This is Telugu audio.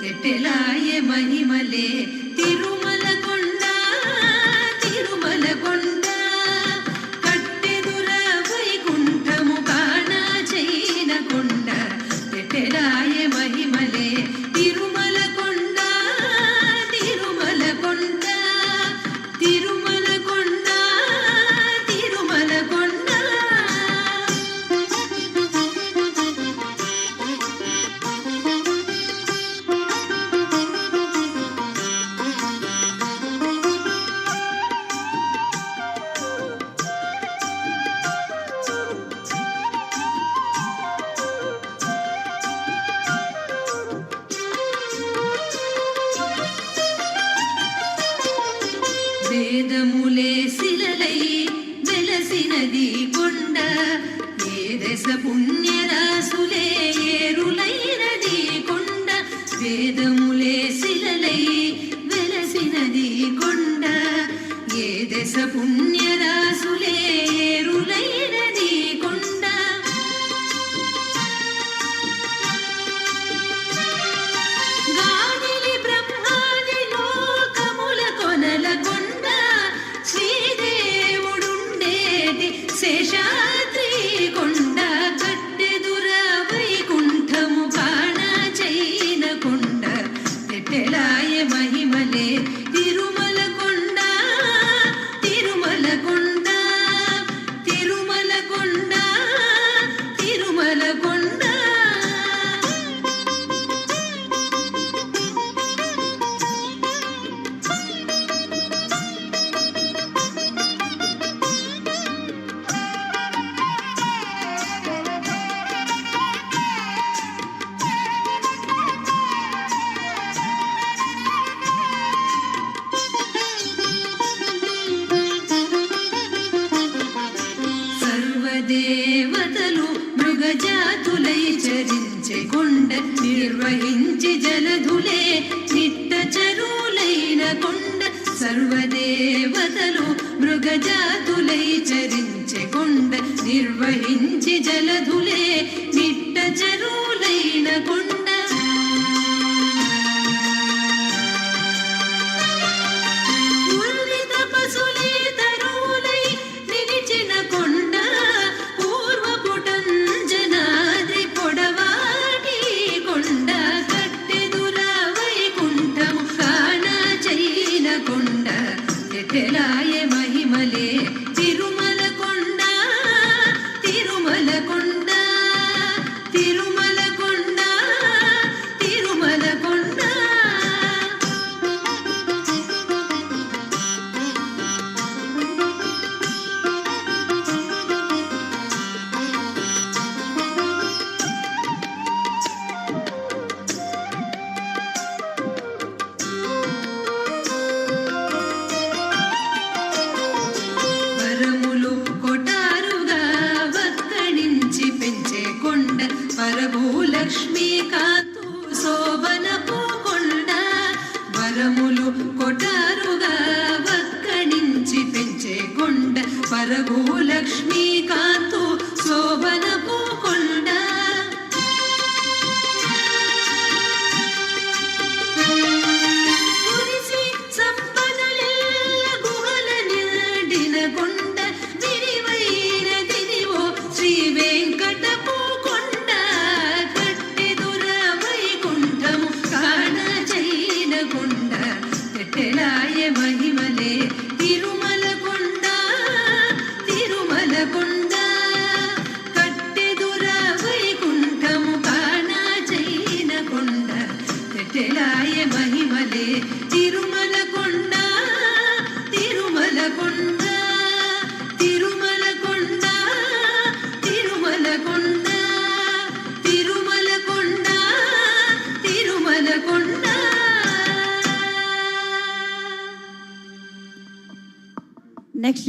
ఎట్టెలాయ మహిమలే తిరుమల కొండ తిరుమల కొండ కట్టెదుర వైకుంఠము కాణ చైన కొండ ఎట్టెలాయ మహిమలే తిరుమల కొండ తిరుమల కొండ తిరుమల కొండ తిరుమల కొండ వేదములే శిలలై వెలసినది కొండ ఏ దశ పుణ్యరాసులే ఏరులైనది కొండ వేదములే శిలలై వెలసినది కొండ ఏ దశ పుణ్యరాసులే ఏరులైనది కొండ గాదిలి బ్రహ్మాది లోకముల కొనల కొండ శేషాద్రి కొండ కట్టెదుర వైకుంఠము కాణ చైన కొండ ఎట్టెలాయ మహిమలే తిరుమల కొండ తిరుమల కొండ తిరుమల కొండ తిరుమల కొండ దేవతలు మృగజాతులై చరించే కొండ నిర్వహించి జలధులే నిట్ట చరులైన కొండ సర్వదేవతలు మృగజాతులై చరించే కొండ నిర్వహించి జలధులే నిట్ట చరులైన కొండ కొండ ఎట్టెలాయ మహిమలే తిరుమల కొండ తిరుమల కొండ తిరుమల కొండ తిరుమల కొండ లక్ష్మీకాంతు శోభనపు కొండ వరములు కొటారుగా వక్కడించి పెంచే కొండ పరగు లక్ష్మీకాంతు శోభనపు కొండ కురిసి సంపదలెల్ల గుహల నిండిన కొండ విరివైనదివో శ్రీ వెంకటపు ఎట్టెలాయ మహిమలే తిరుమల కొండ తిరుమల కొండ కట్టెదుర వైకుంఠము కాణ చైన కొండ ఎట్టెలాయ మహిమలే తిరుమల కొండ తిరుమల కొండ తిరుమల కొండ తిరుమల కొండ తిరుమల కొండ తిరుమల కొండ. Next